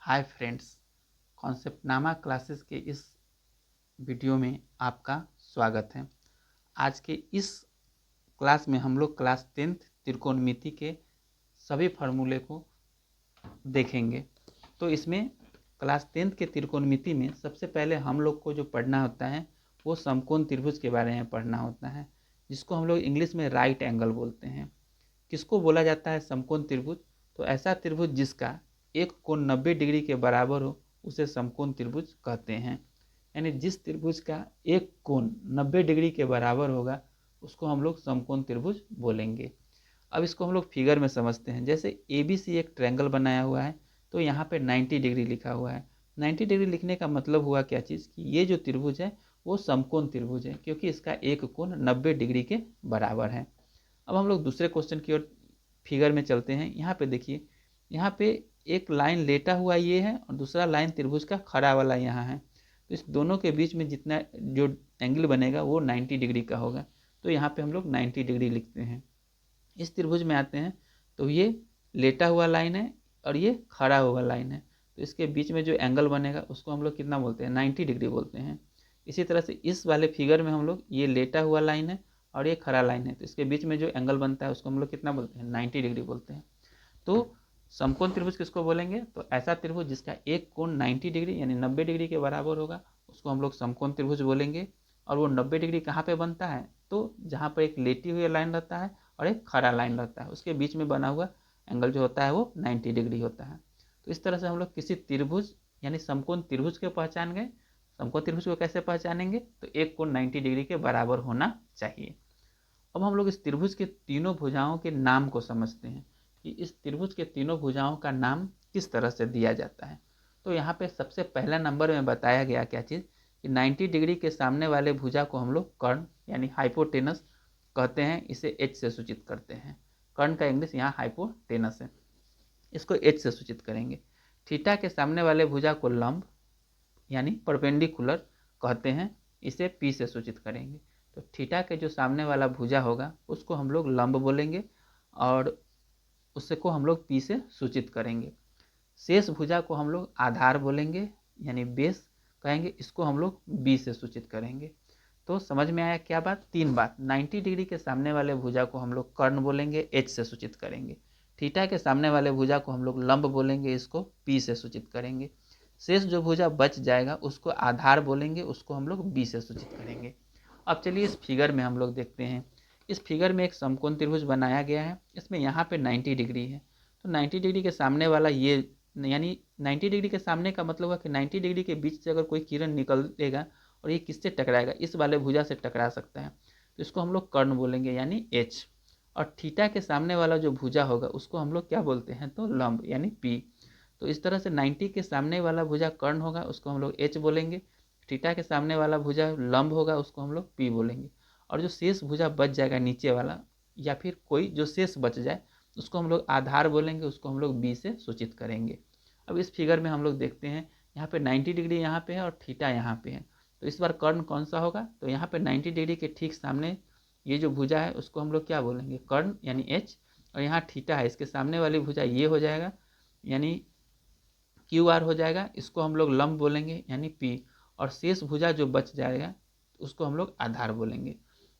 Hi friends, कॉन्सेप्टनामा classes के इस video में आपका स्वागत है। आज के इस क्लास में हम लोग क्लास 10th त्रिकोणमिति के सभी फार्मूले को देखेंगे। तो इसमें क्लास 10th के त्रिकोणमिति में सबसे पहले हम लोग को जो पढ़ना होता है वो समकोण त्रिभुज के बारे में पढ़ना होता है, जिसको हम लोग इंग्लिश में राइट एंगल बोलते हैं। किसको बोला जाता है समकोण त्रिभुज? तो ऐसा त्रिभुज जिसका एक कोण 90 डिग्री के बराबर हो उसे समकोण त्रिभुज कहते हैं। यानी जिस त्रिभुज का एक कोण 90 डिग्री के बराबर होगा उसको हम लोग समकोण त्रिभुज बोलेंगे। अब इसको हम लोग फिगर में समझते हैं। जैसे ABC एक ट्रायंगल बनाया हुआ है तो यहाँ पे 90 डिग्री लिखा हुआ है। 90 डिग्री लिखने का मतलब हुआ क्या चीज़ कि ये जो त्रिभुज है वो समकोण त्रिभुज है, क्योंकि इसका एक कोण 90 डिग्री के बराबर है। अब हम लोग दूसरे क्वेश्चन की ओर फिगर में चलते हैं। यहाँ पे देखिए, यहाँ पे एक लाइन लेटा हुआ ये है और दूसरा लाइन त्रिभुज का खड़ा वाला यहाँ है। तो इस दोनों के बीच में जितना जो एंगल बनेगा वो 90 डिग्री का होगा। तो यहाँ पे हम लोग 90 डिग्री लिखते हैं। इस त्रिभुज में आते हैं तो ये लेटा हुआ लाइन है और ये खड़ा हुआ लाइन है, तो इसके बीच में जो एंगल बनेगा उसको हम लोग कितना बोलते हैं? 90 डिग्री बोलते हैं। इसी तरह से इस वाले फिगर में हम लोग ये लेटा हुआ लाइन है और ये खड़ा लाइन है, तो इसके बीच में जो एंगल बनता है उसको हम लोग कितना बोलते हैं? 90 डिग्री बोलते हैं। तो समकोण त्रिभुज किसको बोलेंगे? तो ऐसा त्रिभुज जिसका एक कोण 90 डिग्री यानी 90 डिग्री के बराबर होगा उसको हम लोग समकोण त्रिभुज बोलेंगे। और वो 90 डिग्री कहाँ पे बनता है? तो जहाँ पर एक लेटी हुई लाइन रहता है और एक खड़ा लाइन रहता है, उसके बीच में बना हुआ एंगल जो होता है वो 90 डिग्री होता है। तो इस तरह से हम लोग किसी त्रिभुज यानी समकोण त्रिभुज के पहचान गए। समकोण त्रिभुज को कैसे पहचानेंगे? तो एक कोण 90 डिग्री के बराबर होना चाहिए। अब हम लोग इस त्रिभुज के तीनों भुजाओं के नाम को समझते हैं कि इस त्रिभुज के तीनों भुजाओं का नाम किस तरह से दिया जाता है। तो यहाँ पे सबसे पहला नंबर में बताया गया क्या चीज़ कि 90 डिग्री के सामने वाले भुजा को हम लोग कर्ण यानी हाइपोटेनस कहते हैं। इसे H से सूचित करते हैं। कर्ण का इंग्लिश यहाँ हाइपोटेनस है, इसको H से सूचित करेंगे। थीटा के सामने वाले भुजा को लंब यानी परपेंडिकुलर कहते हैं, इसे P से सूचित करेंगे। तो थीटा के जो सामने वाला भुजा होगा उसको हम लोग लंब बोलेंगे और उससे को हम लोग P से सूचित करेंगे। शेष भुजा को हम लोग आधार बोलेंगे यानी बेस कहेंगे, इसको हम लोग B से सूचित करेंगे। तो समझ में आया क्या बात? तीन बात। 90 डिग्री के सामने वाले भुजा को हम लोग कर्ण बोलेंगे, H से सूचित करेंगे। थीटा के सामने वाले भुजा को हम लोग लंब बोलेंगे, इसको P से सूचित करेंगे। शेष जो भुजा बच जाएगा उसको आधार बोलेंगे, उसको हम लोग B से सूचित करेंगे। अब चलिए इस फिगर में हम लोग देखते हैं। इस फिगर में एक समकोण त्रिभुज बनाया गया है। इसमें यहाँ पे 90 डिग्री है, तो 90 डिग्री के सामने वाला ये यानी 90 डिग्री के सामने का मतलब हुआ कि 90 डिग्री के बीच से अगर कोई किरण निकलेगा और ये किससे टकराएगा? इस वाले भुजा से टकरा सकता है, तो इसको हम लोग कर्ण बोलेंगे यानी H। और थीटा के सामने वाला जो भुजा होगा उसको हम लोग क्या बोलते हैं? तो लंब यानी P। तो इस तरह से 90 के सामने वाला भुजा कर्ण होगा, उसको हम लोग H बोलेंगे। थीटा के सामने वाला भुजा लंब होगा, उसको हम लोग P बोलेंगे। और जो शेष भुजा बच जाएगा नीचे वाला या फिर कोई जो शेष बच जाए उसको हम लोग आधार बोलेंगे, उसको हम लोग B से सूचित करेंगे। अब इस फिगर में हम लोग देखते हैं, यहाँ पे 90 डिग्री यहाँ पे है और थीटा यहाँ पे है, तो इस बार कर्ण कौन सा होगा? तो यहाँ पे 90 डिग्री के ठीक सामने ये जो भुजा है उसको हम लोग क्या बोलेंगे? कर्ण यानी H। और यहाँ थीटा है, इसके सामने वाली भुजा ये हो जाएगा यानी QR हो जाएगा, इसको हम लोग लंब बोलेंगे यानी P। और शेष भुजा जो बच जाएगा उसको हम लोग आधार बोलेंगे।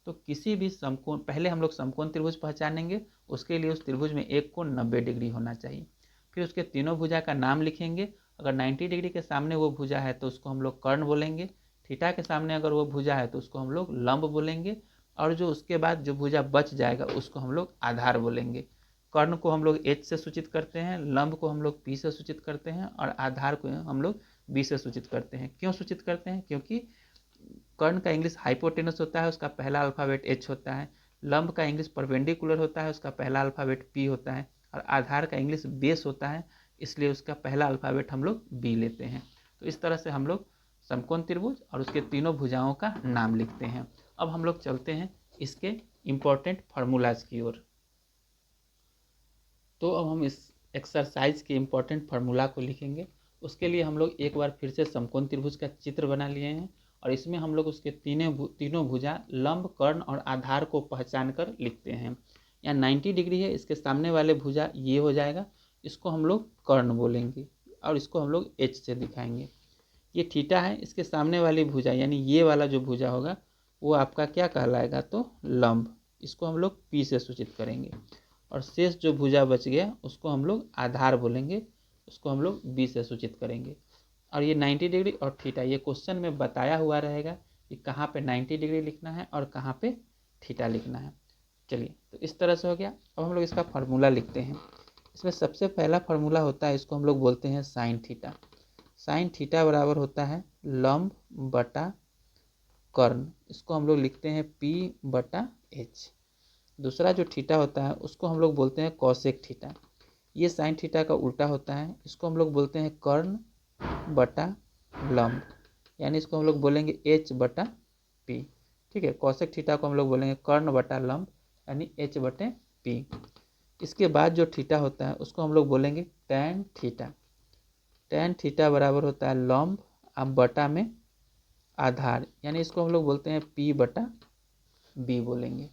तो किसी भी समकोण, पहले हम लोग समकोण त्रिभुज पहचानेंगे, उसके लिए उस त्रिभुज में एक कोण 90 डिग्री होना चाहिए। फिर उसके तीनों भुजा का नाम लिखेंगे। अगर 90 डिग्री के सामने वो भुजा है तो उसको हम लोग कर्ण बोलेंगे। थीटा के सामने अगर वो भुजा है तो उसको हम लोग लंब बोलेंगे। और जो उसके बाद जो भुजा बच जाएगा उसको हम लोग आधार बोलेंगे। कर्ण को हम लोग H से सूचित करते हैं, लंब को हम लोग P से सूचित करते हैं और आधार को हम लोग B से सूचित करते हैं। क्यों सूचित करते हैं? क्योंकि कर्ण का इंग्लिश हाइपोटेनस होता है, उसका पहला अल्फाबेट H होता है। लंब का इंग्लिश परपेंडिकुलर होता है, उसका पहला अल्फाबेट P होता है। और आधार का इंग्लिश बेस होता है, इसलिए उसका पहला अल्फाबेट हम लोग B लेते हैं। तो इस तरह से हम लोग समकोण त्रिभुज और उसके तीनों भुजाओं का नाम लिखते हैं। अब हम लोग चलते हैं इसके इम्पोर्टेंट फार्मूलाज की ओर। तो अब हम इस एक्सरसाइज के इम्पोर्टेंट फार्मूला को लिखेंगे। उसके लिए हम लोग एक बार फिर से समकोण त्रिभुज का चित्र बना लिए हैं और इसमें हम लोग उसके तीनों भुजा लंब, कर्ण और आधार को पहचान कर लिखते हैं। यहाँ 90 डिग्री है, इसके सामने वाले भुजा ये हो जाएगा, इसको हम लोग कर्ण बोलेंगे। और इसको हम लोग एच से दिखाएंगे। ये थीटा है, इसके सामने वाली भुजा यानी ये वाला जो भुजा होगा वो आपका क्या कहलाएगा, तो लंब। इसको हम लोग पी से सूचित करेंगे। और शेष जो भुजा बच गया उसको हम लोग आधार बोलेंगे, उसको हम लोग बी से सूचित करेंगे। और ये 90 डिग्री और थीटा ये क्वेश्चन में बताया हुआ रहेगा कि कहाँ पे 90 डिग्री लिखना है और कहाँ पे थीटा लिखना है। चलिए, तो इस तरह से हो गया। अब हम लोग इसका फार्मूला लिखते हैं। इसमें सबसे पहला फार्मूला होता है, इसको हम लोग बोलते हैं साइन थीटा। साइन थीटा बराबर होता है लंब बटा कर्ण, इसको हम लोग लिखते हैं पी बटा एच। दूसरा जो थीटा होता है उसको हम लोग बोलते हैं कॉसेक थीटा। ये साइन थीटा का उल्टा होता है, इसको हम लोग बोलते हैं कर्ण बटा लंब, यानी इसको हम लोग बोलेंगे एच बटा पी। ठीक है, कॉसेक थीटा को हम लोग बोलेंगे कर्ण बटा लंब यानी एच बटे पी। इसके बाद जो थीटा होता है उसको हम लोग बोलेंगे टैन थीटा। टैन थीटा बराबर होता है लंब अब बटा में आधार, यानी इसको हम लोग बोलते हैं पी बटा बी बोलेंगे।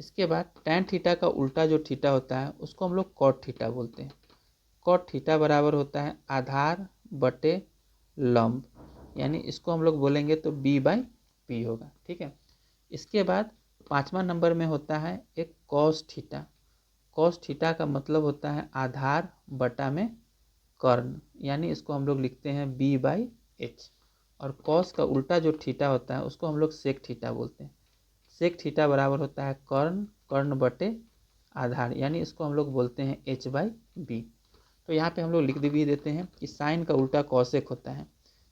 इसके बाद टैन थीटा का उल्टा जो थीटा होता है उसको हम लोग कॉट थीटा बोलते हैं। कॉट थीटा बराबर होता है आधार बटे लंब, यानी इसको हम लोग बोलेंगे तो बी बाई पी होगा। ठीक है, इसके बाद 5वां नंबर में होता है एक कॉस थीटा। कॉस थीटा का मतलब होता है आधार बटा में कर्ण, यानी इसको हम लोग लिखते हैं बी बाई एच। और कॉस का उल्टा जो थीटा होता है उसको हम लोग सेक थीटा बोलते हैं। सेक थीटा बराबर होता है कर्ण कर्ण बटे आधार, यानी इसको हम लोग बोलते हैं एच बाई बी। तो यहाँ पे हम लोग लिख भी देते हैं कि साइन का उल्टा कॉसेक होता है।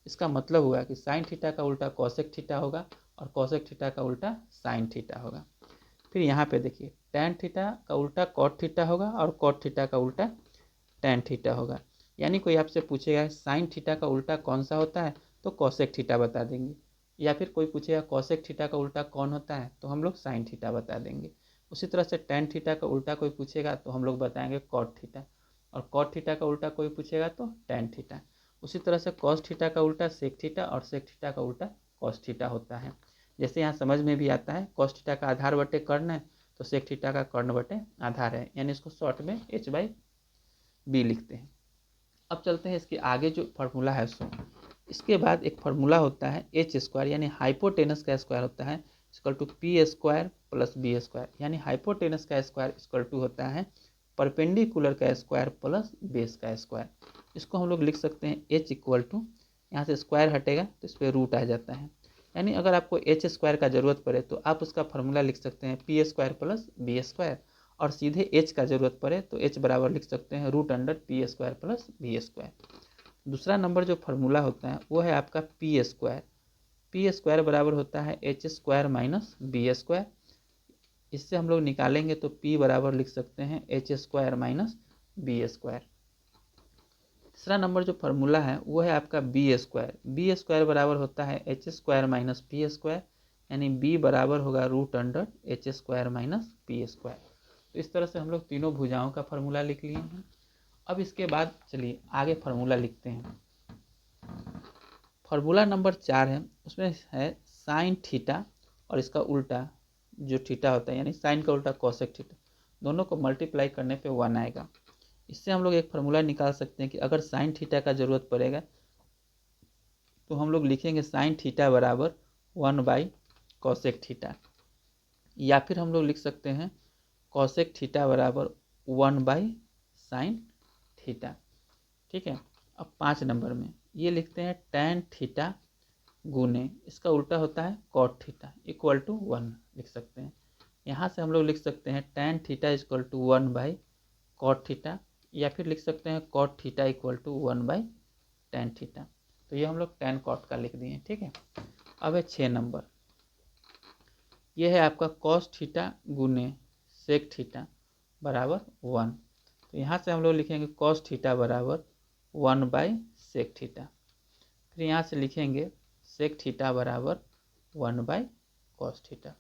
इसका मतलब हुआ कि साइन थीटा का उल्टा कॉसेक थीटा होगा और कॉसेक थीटा का उल्टा साइन थीटा होगा। फिर यहाँ पे देखिए टैन थीटा का उल्टा कॉट थीटा होगा और कॉट थीटा का उल्टा टैन थीटा होगा। यानी कोई आपसे पूछेगा साइन थीटा का उल्टा कौन सा होता है तो कॉसेक थीटा बता देंगे, या फिर कोई पूछेगा कॉसेक थीटा का उल्टा कौन होता है तो हम लोग साइन थीटा बता देंगे। उसी तरह से टैन थीटा का उल्टा कोई पूछेगा तो हम लोग बताएंगे कॉट थीटा, और कॉट थीटा का उल्टा कोई पूछेगा तो टैन थीटा। उसी तरह से कॉस थीटा का उल्टा सेक थीटा और सेक थीटा का उल्टा कॉस थीटा होता है। जैसे यहाँ समझ में भी आता है, कॉस थीटा का आधार बटे कर्ण है तो सेक थीटा का कर्ण बटे आधार है, यानी इसको शॉर्ट में एच बाई बी लिखते हैं। अब चलते हैं इसके आगे जो फार्मूला है सो इसके बाद एक फार्मूला होता है एच स्क्वायर, यानी हाइपोटेनस का स्क्वायर होता है equal to P square plus B square, यानी हाइपोटेनस का स्क्वायर इक्वल टू होता है परपेंडिकुलर का स्क्वायर प्लस बेस का स्क्वायर। इसको हम लोग लिख सकते हैं एच इक्वल टू, यहाँ से स्क्वायर हटेगा तो इस पर रूट आ जाता है, यानी अगर आपको एच स्क्वायर का जरूरत पड़े तो आप उसका फार्मूला लिख सकते हैं P square plus B square, और सीधे एच का जरूरत पड़े तो एच बराबर लिख सकते हैं root under P square plus B square. दूसरा नंबर जो फार्मूला होता है वो है आपका पी स्क्वायर। पी स्क्वायर बराबर होता है H square minus B square. इससे हम लोग निकालेंगे तो पी बराबर लिख सकते हैं H square minus B square. तीसरा नंबर जो फार्मूला है वो है आपका बी स्क्वायर। बी स्क्वायर बराबर होता है H square minus P square, यानी बी बराबर होगा root under H square minus P square. तो इस तरह से हम लोग तीनों भुजाओं का फार्मूला लिख लिए हैं। अब इसके बाद चलिए आगे फार्मूला लिखते हैं। फार्मूला नंबर 4 है, उसमें है साइन थीटा और इसका उल्टा जो थीटा होता है यानी साइन का उल्टा कॉसेक थीटा, दोनों को मल्टीप्लाई करने पे 1 आएगा। इससे हम लोग एक फार्मूला निकाल सकते हैं कि अगर साइन थीटा का जरूरत पड़ेगा तो हम लोग लिखेंगे साइन थीटा बराबर 1 बाई कॉसेक थीटा, या फिर हम लोग लिख सकते हैं कॉसेक थीटा बराबर 1 बाई साइन थीटा। ठीक है, अब 5 नंबर में ये लिखते हैं टैन थीटा गुने इसका उल्टा होता है कॉट थीटा इक्वल टू 1 लिख सकते हैं। यहाँ से हम लोग लिख सकते हैं tan theta equal to 1 by cot theta, या फिर लिख सकते हैं cot theta equal to 1 by tan theta. तो ये हम लोग टैन कॉट का लिख दिए। ठीक है, अब है 6 नंबर, ये है आपका कॉस थीटा गुने सेक थीटा बराबर 1। तो यहाँ से हम लोग लिखेंगे कॉस थीटा बराबर 1 बाई सेक थीटा, फिर यहाँ से लिखेंगे सेक थीटा बराबर 1 बाई कॉस थीटा।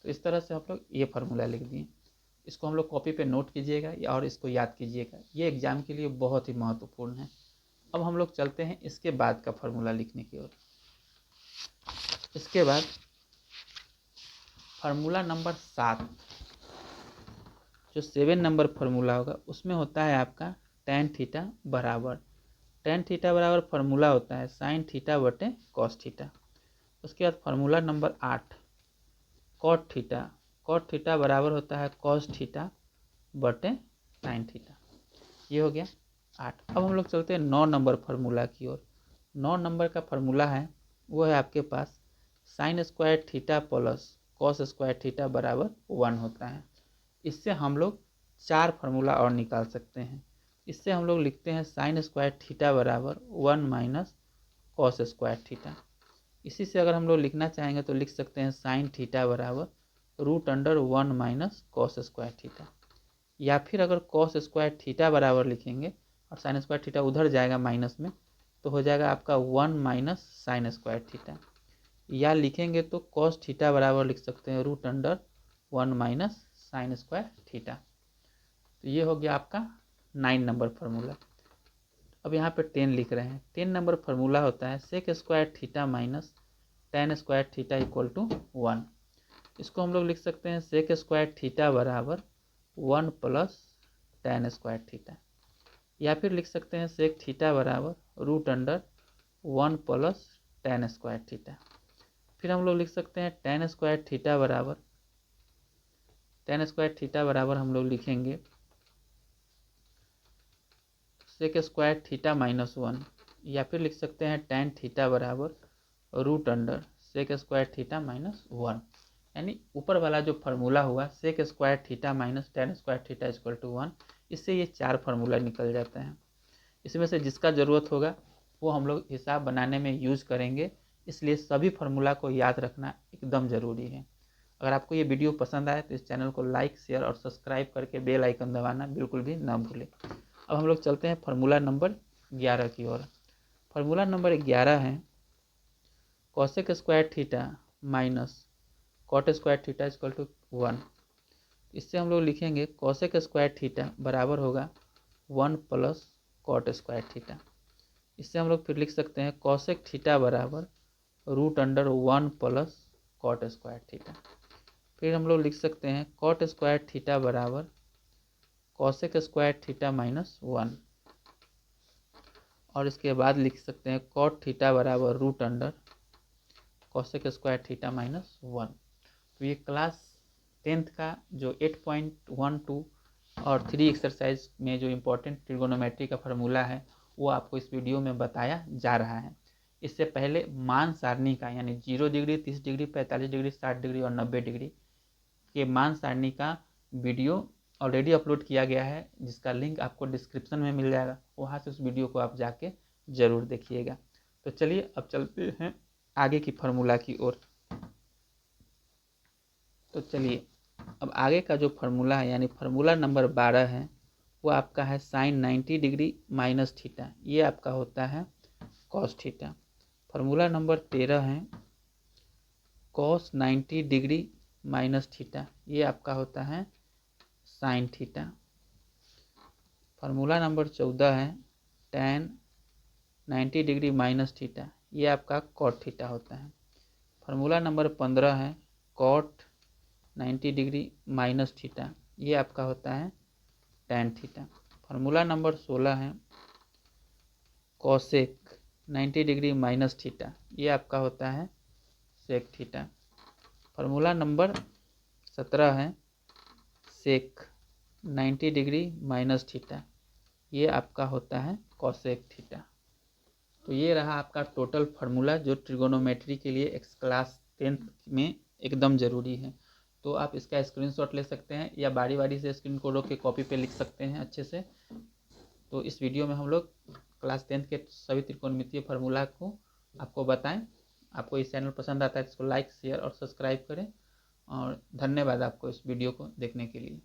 तो इस तरह से हम लोग ये फार्मूला लिख दिए। इसको हम लोग कॉपी पे नोट कीजिएगा और इसको याद कीजिएगा, ये एग्जाम के लिए बहुत ही महत्वपूर्ण है। अब हम लोग चलते हैं इसके बाद का फार्मूला लिखने की ओर। इसके बाद फार्मूला नंबर 7, जो 7 नंबर फार्मूला होगा उसमें होता है आपका टैन थीटा बराबर टेन थीटा बराबर फार्मूला होता है साइन थीटा बटे कॉस थीटा। उसके बाद formula number 8 cot theta. Cot theta बराबर होता है कॉस थीटा बटे साइन थीटा। ये हो गया 8। अब हम लोग चलते हैं 9 नंबर फार्मूला की ओर। 9 नंबर का फार्मूला है वो है आपके पास sine square theta plus cos square theta बराबर 1 होता है। इससे हम लोग 4 फार्मूला और निकाल सकते हैं। इससे हम लोग लिखते हैं साइन स्क्वायर थीटा बराबर 1 माइनस कॉस स्क्वायर थीटा। इसी से अगर हम लोग लिखना चाहेंगे तो लिख सकते हैं साइन थीटा बराबर root under 1 minus cos square theta. या फिर अगर कॉस स्क्वायर थीटा बराबर लिखेंगे और साइन स्क्वायर थीटा उधर जाएगा माइनस में तो हो जाएगा आपका 1 माइनस साइन स्क्वायर थीटा। या लिखेंगे तो कॉस थीटा बराबर लिख सकते हैं root under 1 minus sine square theta. तो ये हो गया आपका 9 नंबर फार्मूला। अब यहाँ पे 10 लिख रहे हैं। 10 नंबर फार्मूला होता है sec square theta minus tan square theta equal to 1। इसको हम लोग लिख सकते हैं सेक स्क्वायर थीटा बराबर 1 प्लस टेन स्क्वायर थीटा। या फिर लिख सकते हैं सेक थीटा बराबर root under 1 plus tan square theta. फिर हम लोग लिख सकते हैं टेन स्क्वायर थीटा बराबर हम लोग लिखेंगे सेक स्क्वायर थीटा माइनस 1। या फिर लिख सकते हैं टेन थीटा बराबर root under sec square theta minus 1। यानी ऊपर वाला जो फार्मूला हुआ sec square theta minus tan square theta equal to 1, इससे ये 4 फार्मूला निकल जाते हैं। इसमें से जिसका ज़रूरत होगा वो हम लोग हिसाब बनाने में यूज़ करेंगे, इसलिए सभी फार्मूला को याद रखना एकदम ज़रूरी है। अगर आपको ये वीडियो पसंद आए तो इस चैनल को लाइक शेयर और सब्सक्राइब करके बेल आइकन दबाना बिल्कुल भी ना भूलें। अब हम लोग चलते हैं फार्मूला नंबर 11 की ओर। फार्मूला नंबर 11 है cosec square theta minus cot square theta equal to 1। इससे हम लोग लिखेंगे कॉसेक स्क्वायर थीटा बराबर होगा 1 प्लस कॉट स्क्वायर थीटा। इससे हम लोग फिर लिख सकते हैं कॉसेक थीटा बराबर root under 1 plus cot square theta. फिर हम लोग लिख सकते हैं कॉट स्क्वायर थीटा बराबर कॉसेक स्क्वायर थीटा माइनस 1। और इसके बाद लिख सकते हैं कॉट थीटा बराबर root under cosec square theta minus 1। तो ये क्लास 10th का जो 8.12 और 3 एक्सरसाइज में जो इम्पोर्टेंट ट्रिगोनोमेट्री का फार्मूला है वो आपको इस वीडियो में बताया जा रहा है। इससे पहले मान सारणी का यानी 0 डिग्री 30 डिग्री 45 डिग्री 60 डिग्री और 90 डिग्री के मान सारणी का वीडियो ऑलरेडी अपलोड किया गया है, जिसका लिंक आपको डिस्क्रिप्शन में मिल जाएगा। वहाँ से उस वीडियो को आप जाके ज़रूर देखिएगा। तो चलिए अब चलते हैं आगे की फार्मूला की ओर। तो चलिए अब आगे का जो फार्मूला है यानी फार्मूला नंबर 12 है वो आपका है साइन 90 डिग्री माइनस थीटा। ये आपका होता है कॉस थीटा। फार्मूला नंबर 13 है कॉस 90 डिग्री माइनस थीटा। ये आपका होता है साइन थीटा। फार्मूला नंबर 14 है टेन 90 डिग्री माइनस थीटा। ये आपका कॉट थीटा होता है। फार्मूला नंबर 15 है कॉट 90 डिग्री माइनस थीटा। ये आपका होता है टेन थीटा। फार्मूला नंबर 16 है कॉसेक 90 डिग्री माइनस थीटा। ये आपका होता है सेक थीटा। फार्मूला नंबर 17 है सेक 90 डिग्री माइनस थीटा। ये आपका होता है कॉसेक थीटा। तो ये रहा आपका टोटल फार्मूला जो ट्रिगोनोमेट्री के लिए क्लास 10th में एकदम ज़रूरी है। तो आप इसका स्क्रीनशॉट ले सकते हैं या बारी बारी से स्क्रीन को रोक के कॉपी पे लिख सकते हैं अच्छे से। तो इस वीडियो में हम लोग क्लास 10th के सभी त्रिकोणमितीय फार्मूला को आपको बताएं। आपको इस चैनल पसंद आता है तो इसको लाइक शेयर और सब्सक्राइब करें। और धन्यवाद आपको इस वीडियो को देखने के लिए।